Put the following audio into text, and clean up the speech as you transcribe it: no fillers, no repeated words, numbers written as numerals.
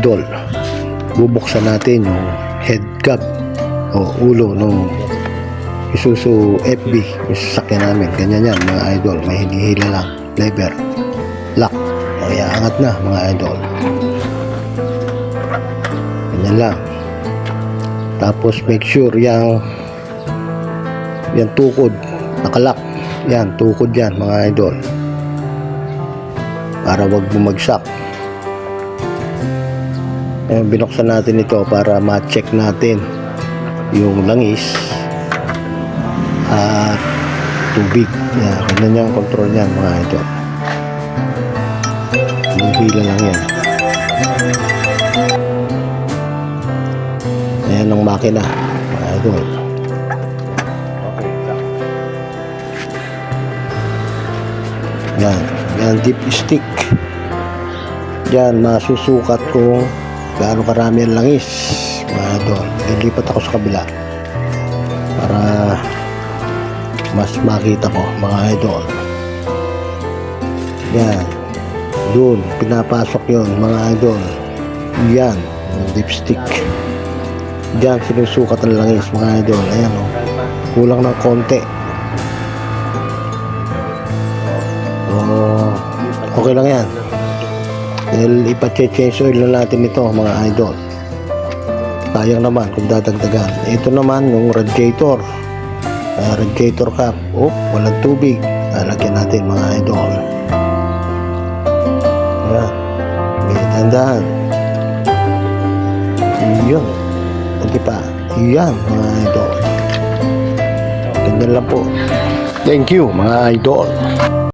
idol, bubuksan natin yung head cap o ulo ng Isuzu FB, yung sasakyan namin. Ganyan yan mga idol, may hinihila lang, lever, lock, o iaangat na mga idol. Ganyan lang. Tapos make sure yung tukod nakalock, yan tukod yan mga idol, para wag bumagsak. Binuksan natin ito para ma-check natin yung langis at tubig. Yan, ganyan yung control niyan mga idol. Hila lang yan. Ayan ang makina mga idol. Yan dipstick. Yan masusukat kung gaano karami ang langis mga idol. Lilipat ako sa kabila para mas makita ko mga idol. Yan, doon pinapasok yon mga idol. Yan yung dipstick. Diyan sinusukat ang langis mga idol. Ayan o, kulang ng konti. Okay lang yan. Dahil ipa-change oil na natin ito mga idol. Sayang naman kung dadagdagan. Ito naman yung radiator, radiator cap. Walang tubig. Lalagyan natin mga idol. Ayan, may dandahan. Yun, hindi pa. Yan mga idol. Ganyan lang po. Thank you mga idol.